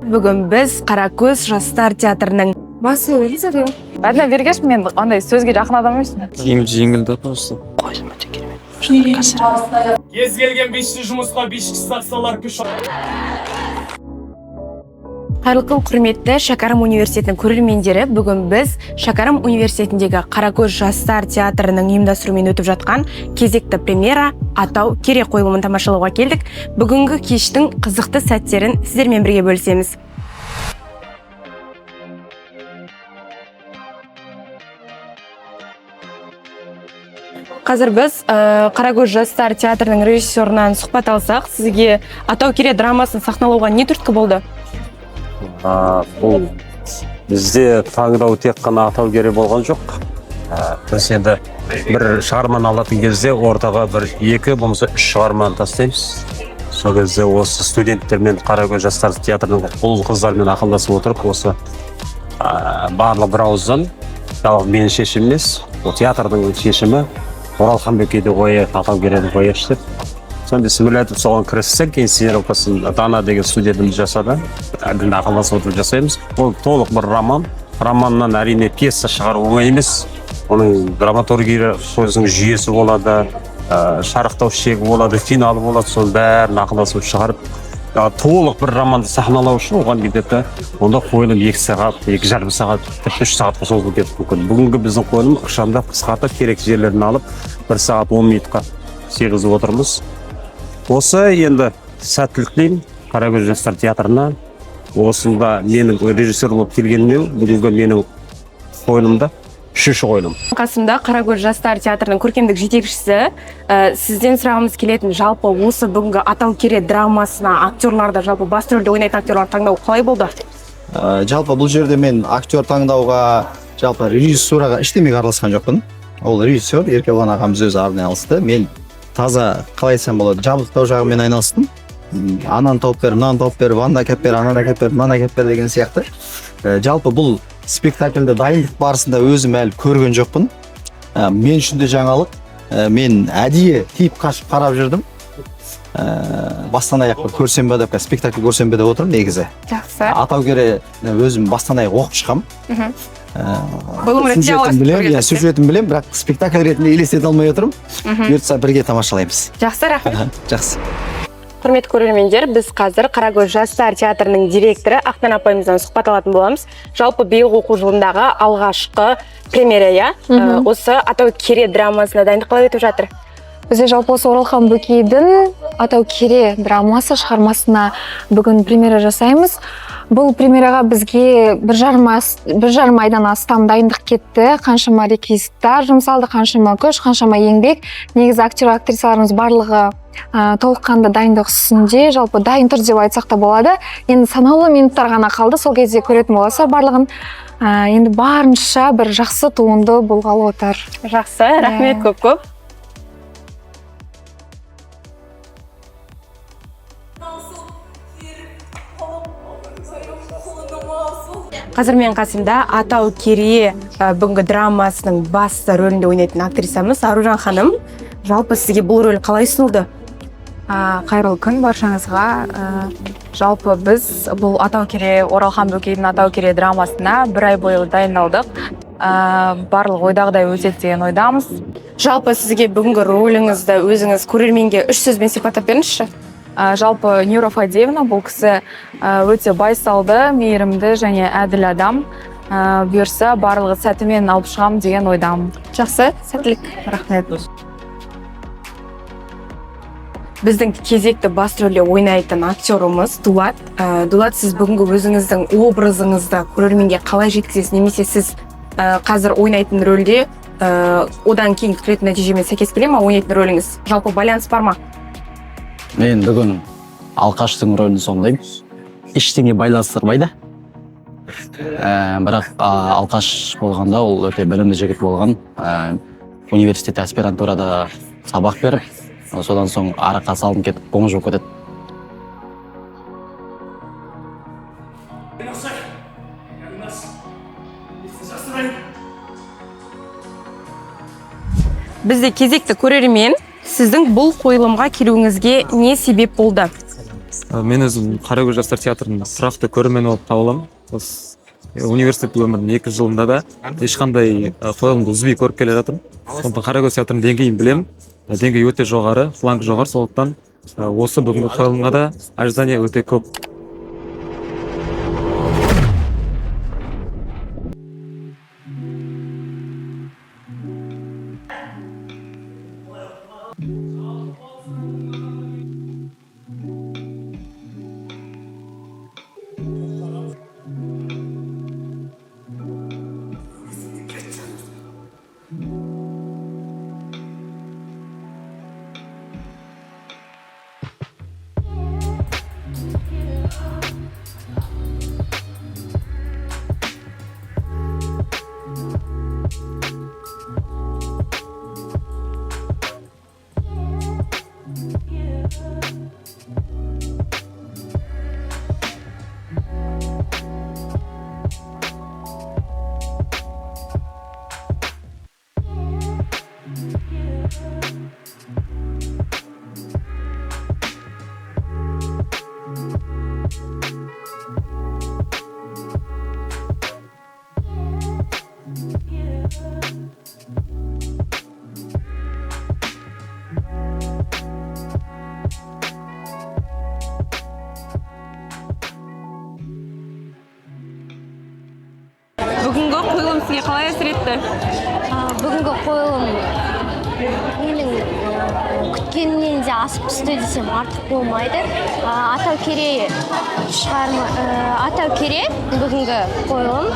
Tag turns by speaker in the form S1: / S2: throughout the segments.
S1: Бүгін біз Қаракөз жастар театрының басы өзі.
S2: Бәдіне бергеш, мен андай сөзге жақын адам емеспін.
S3: Киім жеңілді просто.
S1: Қойылым өте керемет.
S4: Кез келген 5 жұмысқа 5 сақсалар күш.
S1: Қайырлы құрметті Шәкәрім университетінің көрермендері, бүгін біз Шәкәрім университетіндегі Қаракөз жастар театрының ұйымдастыруымен өтіп жатқан кезекті премьера Атау Кере қойылымын тамашалауға келдік. Бүгінгі кештің қызықты сәттерін сіздермен бірге бөлісеміз. Қазір біз Қаракөз жастар театрының режиссерынан сұхбат алсақ, сізге Атау Кере драмасын сахналауға не түрткі болды?
S5: Бұл бізде таңдау тек қана Атау Кере болған жоқ. Біз енді бір шығарманы алатын кезде ортаға бір 2 болмаса 3 шығарманы тастаймыз. Сол кезде осы студенттермен Қаракөз жастар театрының ұл қыздармен ақылдасып отырып, осы барлық бір ауыздан, жалғыз менің шешім емес, ол театрдың шешімі Оралхан Бөкейді қойып, Атау Керені қойып деп. Сонда сімірлетіп соған кіріссек, кейін сценировкасын Дана деген студентіміз жасады. Әділді ақылдасып отырып жасаймыз. Ол толық бір роман. Романнан әрине пьеса шығару оңай емес. Оның драматургия сөзінің жүйесі болады, шарықтау шегі болады, финалы болады. Соның бәрін ақылдасып шығарып, толық бір романды сахналау үшін оған кетеді. Онда қойылым 2 сағат, 2,5 сағат, 3 сағатқа созылып кетуі мүмкін. Бүгінгі біздің қойылым ықшамдап қысқартып керек жерлерін алып 1 сағат 10 минутқа сыйғызып отырмыз. Осы енді сәттілік тілеймін Қаракөз жастар театрына. Осында менің режиссер болып келгеніме, бүгінгі менің қойылымда 3-ші қойылым.
S1: Қасымда Қаракөз жастар театрының көркемдік жетекшісі. Сізден сұрағымыз келетін, жалпы осы бүгінгі Атау Кере драмасына актерларды, жалпы басты рөлде ойнайтын актерларды таңдау қалай болды?
S6: Жалпы бұл жерде мен актер таңдауға, жалпы режиссураға ештемеге араласқан жоқпын. Ол режиссер Еркебұлан ағамыз өзі арнайы алысты. Мен таза, қалай айтсам болады, жабдықтау жағымен айналыстым. Ананы тауып бер, мынаны тауып бер, анда әкеп бер, ананы әкеп бер, мынаны әкеп бер деген сияқты. Жалпы бұл спектакльді дайындық барысында өзім әлі көрген жоқпын. Мен үшін де жаңалық. Мен әдейі тиіп қашып қарап жүрдім. Бастан аяқ көрсем бе деп, спектакль көрсем бе деп отырмын негізі.
S1: Жақсы.
S6: Атау Кере өзім бастан аяқ оқып шыққам. Сюжетін білем, бірақ спектакль ретінде елестете алмай отырмын. Бұйыртса бірге тамашалаймыз.
S1: Жақсы, рахмет.
S6: Жақсы.
S1: Құрметті көрермендер, біз қазір Қаракөз жастар театрының директоры Ақтан апайымыздан сұхбат алатын боламыз. Жалпы биылғы оқу жылындағы алғашқы премьера, осы Атау Кере драмасына дайындық қалай өтіп жатыр?
S7: Бізде жалпы осы Оралхан Бөкейдің Атау Кере драмасы шығармасына бүгін премьера жасаймыз. Бұл премьераға бізге 1,5 айдан астам дайындық кетті. Қаншама реквизиттар жұмсалды, қаншама күш, қаншама еңбек. Негізі актер-актрисаларымыз барлығы толыққанды дайындық үстінде, жалпы дайын тұр деп айтсақ та болады. Енді санаулы минуттар ғана қалды, сол кезде көретін боласа барлығын. Енді барынша бір жақсы туынды болғалы отыр.
S1: Жақсы, рахмет көп-көп. Қазір мен қасымда Атау Кере бүгінгі драмасының басты рөлінде ойнайтын актрисамыз Аружан ханым. Жалпы сізге бұл рөл қалай ұсынылды?
S2: Қайырлы күн баршаңызға. Жалпы біз бұл Атау Кере, Оралхан Бөкейдің Атау Кере драмасына 1 ай бойы дайындалдық. Барлық ойдағыдай өтеді деген ойдамыз.
S1: Жалпы сізге бүгінгі рөліңізді өзіңіз көрерменге 3 сөзбен сипаттап беріңізші?
S2: Жалпы Нюра Фадеевна бұл кісі өте байсалды, мейірімді және әділ адам. Бұйырса барлығы сәтімен алып шығам деген ойдамын.
S1: Жақсы, сәттілік.
S2: Рахмет.
S1: Біздің кезекті басты рөлде ойнайтын актеріміз Дулат. Дулат, сіз бүгінгі өзіңіздің образыңызды көрерменге қалай жеткізесіз, немесе сіз қазір ойнайтын рөлде одан кейін күтілетін нәтижемен сәйкес келе ме ойнайтын рөліңіз? Жалпы байланыс бар ма?
S8: Мен бүгін Алқаштың рөлін сомдаймын. Ештеңе байланыстырмайды. Бірақ Алқаш болғанда ол өте білімді жігіт болған. Университет аспирантурада сабақ беріп, содан соң араққа салынып кетіп, қоң жоқ кетеді.
S1: Бізде кезекті көрермен, сіздің бұл қойылымға келуіңізге не себеп болды?
S3: Мен өзім Қаракөз жастар театрының тұрақты көрермені болып табыламын. Осы университет өмірінің 2 жылында да ешқандай қойылымды үзбей көріп келе жатырмын. Сондықтан Қаракөз театрының деңгейін білемін. Деңгейі өте жоғары, фланг жоғары, сондықтан осы бүгінгі қойылымға да ожидание өте көп.
S1: Бүгінгі қойылым сізге қалай әсер етті?
S9: Бүгінгі қойылым менің күткеннен де асып түсті десем артық болмайды. Атау кере бүгінгі қойылым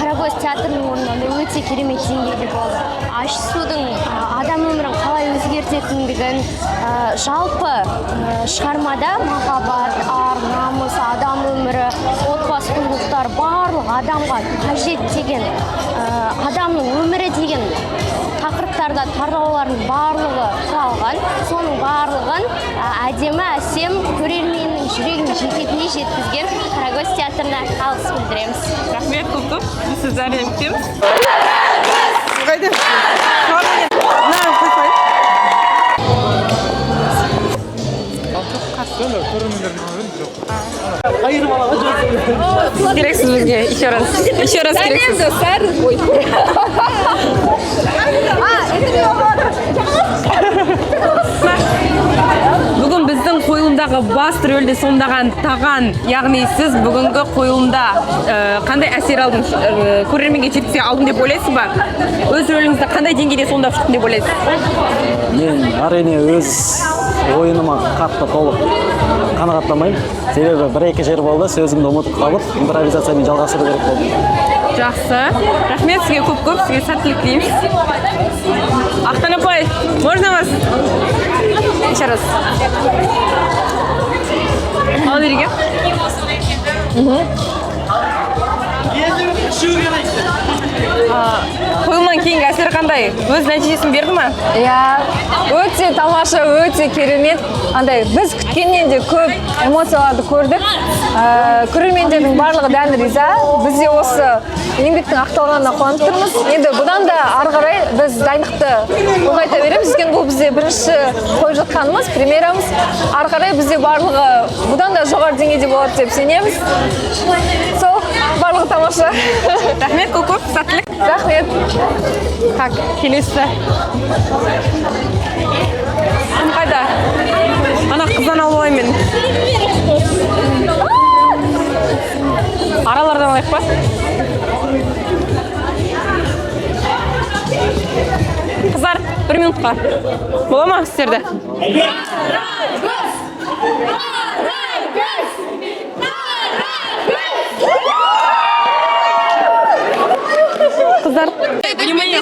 S9: Қаракөз театрының орнында өте керемет деңгейде болды. Ащы судың адам өмірін қалай өзгертетіндігін, жалпы шығармада махаббат, ар, намыс, адам өмірі, отбасы құндылықтар барлық адамға қажет деген, адамның өмірі деген тақырыптарда тараулардың барлығы құралған. Соның барлығын әдемі, әсем, көрерменнің жүрегін жететіндей жеткізген Қаракөз театрына алғыс білдіреміз.
S1: Рахмет көп. Біз сізді әрден күтеміз. Керексіз бізге, еще раз керексіз. Бүгін біздің қойылымдағы басты рөлді сомдаған Таған, яғни сіз бүгінгі қойылымда қандай әсер алдыңыз? Көрерменге жеткізе алдым деп ойлайсыз ба? Өз рөліңізді қандай деңгейде сомдап шықтым деп ойлайсыз?
S8: Мен әрине өз ойыныма қатты толық қанағаттамаймын. Себебі 1-2 жер болды, сөзімді ұмытып қалып, импровизациямен жалғастыру керек болды.
S1: Жақсы. Рахмет сізге көп, сізге сәттілік тілейміз. Ақтан апай, можно вас? Еще раз. Ал береге. Қойылымнан кейінгі әсері қандай? Өз нәтижесін берді ма?
S2: Иә, өте тамаша, өте керемет. Андай біз күткеннен де көп эмоцияларды көрдік. Көрермендердің барлығы дән риза. Біз де осы еңбектің ақталғанына қуанып тұрмыз. Енді бұдан да ары қарай біз дайындықты ұлғайта береміз. Өйткені бұл бізде бірінші қойып жатқанымыз, премьерамыз. Ары қарай бізде барлығы бұдан да жоғары деңгейде болады деп сенеміз. Сол барлығы тамаша.
S1: Рахмет көп, сәттілік.
S2: Рахмет.
S1: Так, келесі. Кім қайда? Ана қыздан алып алайын мен. Аралардан алайық па? Қыздар, 1 минутқа. Бола ма сіздерді? Қыздар, внимание,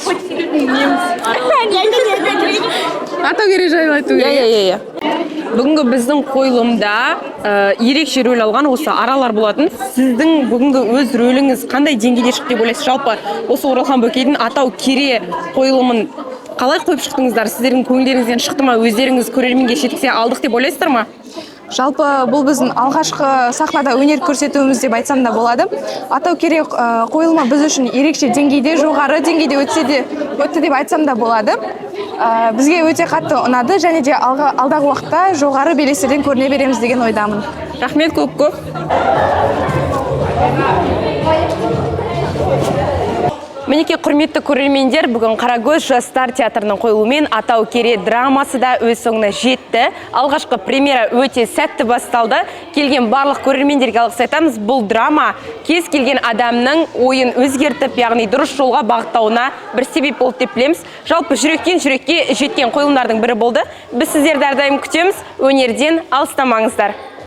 S1: атау керек жайлы айту керек. Бүгінгі біздің қойылымда ерекше рөл алған осы аралар болатын. Сіздің бүгінгі өз рөліңіз қандай деңгейде шықты деп ойлайсыз? Жалпы осы Оралхан Бөкейдің атау кере қойылымын қалай қойып шықтыңыздар? Сіздердің көңілдеріңізден шықты ма? Өздеріңіз көрерменге жеткізе алдық деп ойлайсыздар ма?
S10: Жалпы бұл біздің алғашқы сахнада өнер көрсетуіміз деп айтсам да болады. Атау кере қойылымы біз үшін ерекше деңгейде, жоғары деңгейде өтті деп айтсам да болады. бізге өте қатты ұнады және де алдағы уақытта жоғары белестерден көріне береміз деген ойдамын.
S1: Рахмет көп. Мінекей құрметті көрермендер, бүгін Қарагөз жастар театрының қойылуымен Атау Кере драмасы да өз соңына жетті. Алғашқы премьера өте сәтті басталды. Келген барлық көрермендерге алғыс айтамыз. Бұл драма кез келген адамның ойын өзгертіп, яғни дұрыс жолға бағыттауына бір себеп болды деп білеміз. Жалпы жүректен жүрекке жеткен қойылымдардың бірі болды. Біз сіздерді әрдайым күтеміз. Өнерден алыстамаңыздар.